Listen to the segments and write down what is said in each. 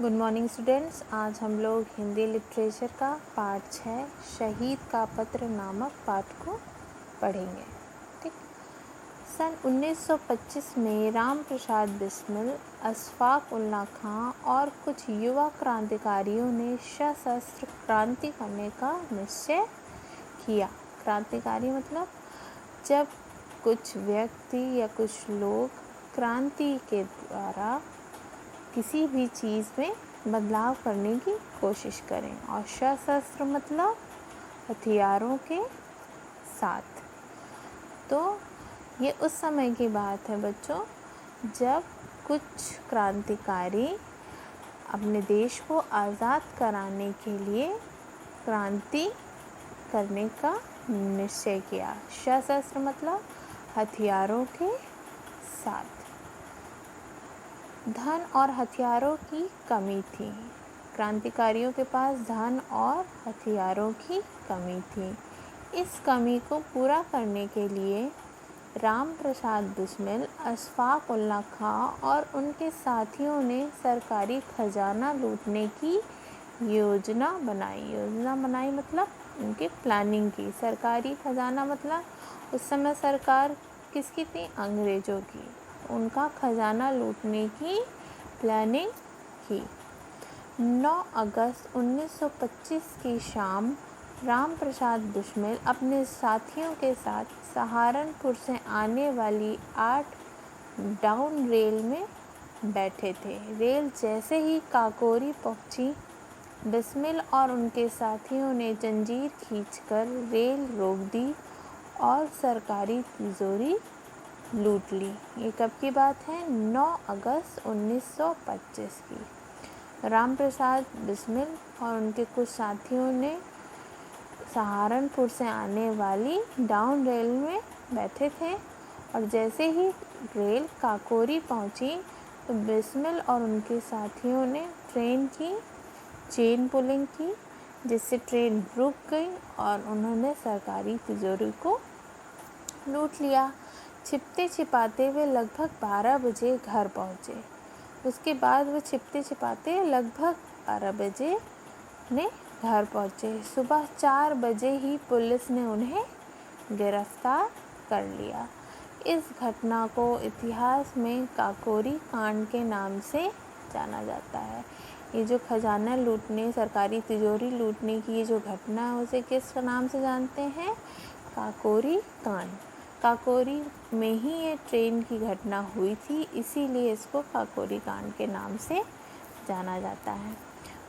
Good morning students. आज हम लोग हिंदी लिटरेचर का पाठ 6 शहीद का पत्र नामक पाठ को पढ़ेंगे। ठीक। सन 1925 में राम प्रसाद बिस्मिल, अशफाक उल्लाह खां और कुछ युवा क्रांतिकारियों ने सशस्त्र क्रांति करने का निश्चय किया। क्रांतिकारी मतलब जब कुछ व्यक्ति या कुछ लोग क्रांति के द्वारा किसी भी चीज़ में बदलाव करने की कोशिश करें। और सशस्त्र मतलब हथियारों के साथ। तो ये उस समय की बात है बच्चों, जब कुछ क्रांतिकारी अपने देश को आज़ाद कराने के लिए क्रांति करने का निश्चय किया। सशस्त्र मतलब हथियारों के साथ। धन और हथियारों की कमी थी। क्रांतिकारियों के पास धन और हथियारों की कमी थी। इस कमी को पूरा करने के लिए राम प्रसाद बिस्मिल, अशफाक उल्लाह खां और उनके साथियों ने सरकारी खजाना लूटने की योजना बनाई मतलब उनकी प्लानिंग की। सरकारी खजाना मतलब उस समय सरकार किसकी थी? अंग्रेज़ों की। उनका खजाना लूटने की प्लानिंग की। 9 अगस्त 1925 की शाम राम प्रसाद बिस्मिल अपने साथियों के साथ सहारनपुर से आने वाली 8 डाउन रेल में बैठे थे। रेल जैसे ही काकोरी पहुंची, बिस्मिल और उनके साथियों ने जंजीर खींचकर रेल रोक दी और सरकारी तिजोरी लूट ली। ये कब की बात है? 9 अगस्त 1925 की। राम प्रसाद बिस्मिल और उनके कुछ साथियों ने सहारनपुर से आने वाली डाउन रेल में बैठे थे और जैसे ही रेल काकोरी पहुंची तो बिस्मिल और उनके साथियों ने ट्रेन की चेन पुलिंग की, जिससे ट्रेन रुक गई और उन्होंने सरकारी तिजोरी को लूट लिया। छिपते छिपाते वे लगभग 12 बजे घर पहुँचे। उसके बाद वो छिपते छिपाते लगभग 12 बजे ने घर पहुँचे। सुबह 4 बजे ही पुलिस ने उन्हें गिरफ्तार कर लिया। इस घटना को इतिहास में काकोरी कांड के नाम से जाना जाता है। ये जो खजाना लूटने, सरकारी तिजोरी लूटने की ये जो घटना है, उसे किस नाम से जानते हैं? काकोरी कांड। काकोरी में ही ये ट्रेन की घटना हुई थी, इसीलिए इसको काकोरी कांड के नाम से जाना जाता है।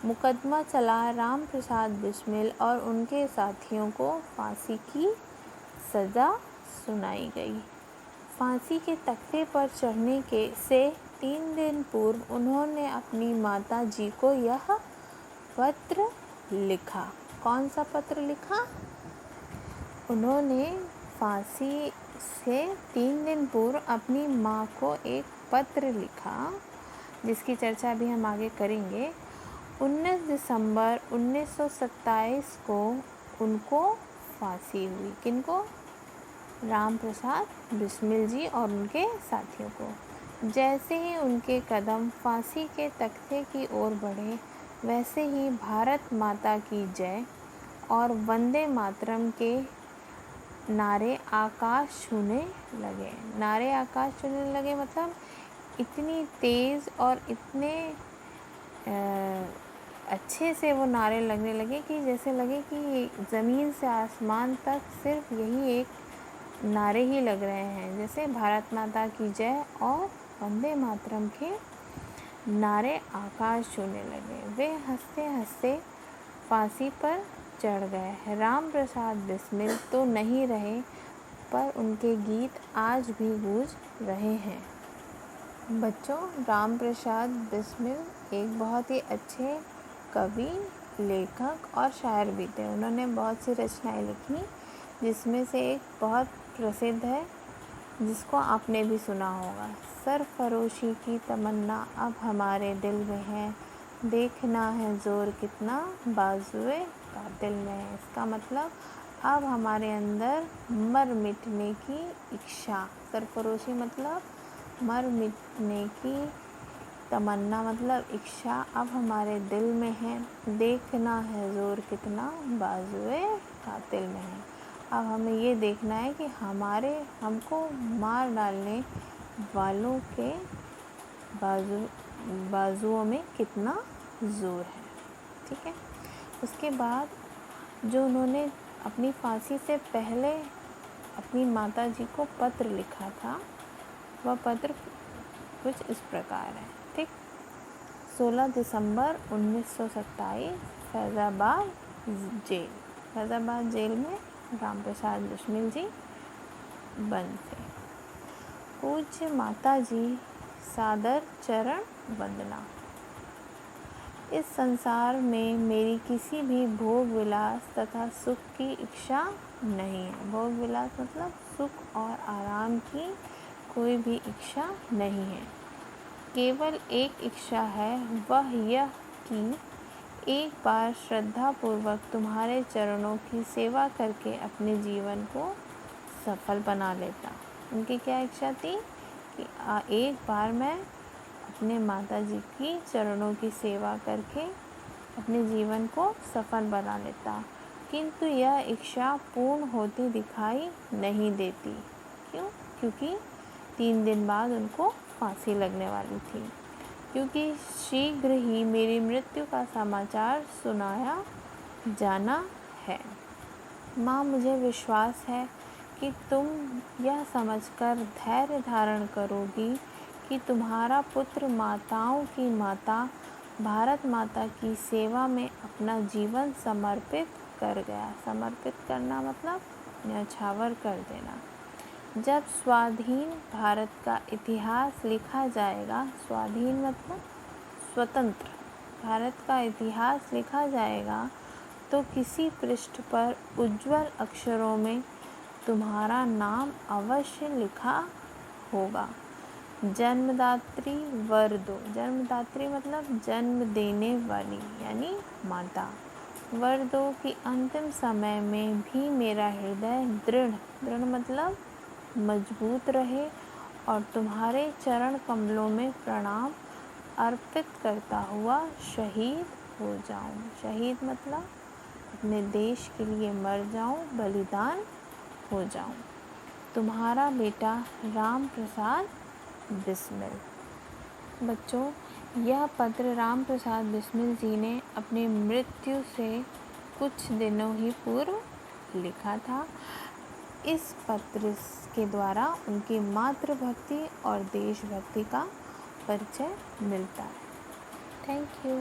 मुकदमा चला। राम प्रसाद बिस्मिल और उनके साथियों को फांसी की सज़ा सुनाई गई। फांसी के तख्ते पर चढ़ने के से 3 दिन पूर्व उन्होंने अपनी माता जी को यह पत्र लिखा। कौन सा पत्र लिखा? उन्होंने फांसी से 3 दिन पूर्व अपनी माँ को एक पत्र लिखा, जिसकी चर्चा भी हम आगे करेंगे। 19 दिसंबर 1927 को उनको फांसी हुई। किनको? राम प्रसाद बिस्मिल जी और उनके साथियों को। जैसे ही उनके कदम फांसी के तख्ते की ओर बढ़े, वैसे ही भारत माता की जय और वंदे मातरम के नारे आकाश छूने लगे। नारे आकाश छूने लगे मतलब इतनी तेज़ और इतने अच्छे से वो नारे लगने लगे कि जैसे लगे कि ज़मीन से आसमान तक सिर्फ यही एक नारे ही लग रहे हैं। जैसे भारत माता की जय और वंदे मातरम के नारे आकाश छूने लगे। वे हंसते हंसते फांसी पर चढ़ गए। राम प्रसाद बिस्मिल तो नहीं रहे, पर उनके गीत आज भी गूंज रहे हैं। बच्चों, राम प्रसाद बिस्मिल एक बहुत ही अच्छे कवि, लेखक और शायर भी थे। उन्होंने बहुत सी रचनाएं लिखी, जिसमें से एक बहुत प्रसिद्ध है, जिसको आपने भी सुना होगा। सरफरोशी की तमन्ना अब हमारे दिल में है, देखना है ज़ोर कितना बाजुए कातिल में है। इसका मतलब अब हमारे अंदर मर मिटने की इच्छा। सरफरोशी मतलब मर मिटने की तमन्ना मतलब इच्छा अब हमारे दिल में है, देखना है ज़ोर कितना बाजुए कातिल में है। अब हमें ये देखना है कि हमको मार डालने वालों के बाजुओं में कितना ज़ोर है। ठीक है। उसके बाद जो उन्होंने अपनी फांसी से पहले अपनी माताजी को पत्र लिखा था, वह पत्र कुछ इस प्रकार है। ठीक। 16 दिसंबर 1927 फैज़ाबाद जेल में राम प्रसाद बिस्मिल जी बंद थे। पूज्य माता जी, सादर चरण वंदना। इस संसार में मेरी किसी भी भोग विलास तथा सुख की इच्छा नहीं है। भोग विलास मतलब सुख और आराम की कोई भी इच्छा नहीं है। केवल एक इच्छा है, वह यह कि एक बार श्रद्धापूर्वक तुम्हारे चरणों की सेवा करके अपने जीवन को सफल बना लेता। उनकी क्या इच्छा थी कि एक बार मैं अपने माताजी की चरणों की सेवा करके अपने जीवन को सफल बना लेता, किंतु यह इच्छा पूर्ण होती दिखाई नहीं देती। क्यों? क्योंकि 3 दिन बाद उनको फांसी लगने वाली थी, क्योंकि शीघ्र ही मेरी मृत्यु का समाचार सुनाया जाना है। माँ, मुझे विश्वास है कि तुम यह समझकर धैर्य धारण करोगी कि तुम्हारा पुत्र माताओं की माता भारत माता की सेवा में अपना जीवन समर्पित कर गया। समर्पित करना मतलब न्यौछावर कर देना। जब स्वाधीन भारत का इतिहास लिखा जाएगा, स्वाधीन मतलब स्वतंत्र भारत का इतिहास लिखा जाएगा, तो किसी पृष्ठ पर उज्जवल अक्षरों में तुम्हारा नाम अवश्य लिखा होगा। जन्मदात्री वर दो। जन्मदात्री मतलब जन्म देने वाली यानी माता। वर दो कि अंतिम समय में भी मेरा हृदय दृढ़ मतलब मजबूत रहे और तुम्हारे चरण कमलों में प्रणाम अर्पित करता हुआ शहीद हो जाऊं। शहीद मतलब अपने देश के लिए मर जाऊं, बलिदान हो जाऊं। तुम्हारा बेटा राम प्रसाद बिस्मिल। बच्चों, यह पत्र राम प्रसाद बिस्मिल जी ने अपनी मृत्यु से कुछ दिनों ही पूर्व लिखा था। इस पत्र के द्वारा उनकी मातृभक्ति और देशभक्ति का परिचय मिलता है। Thank you.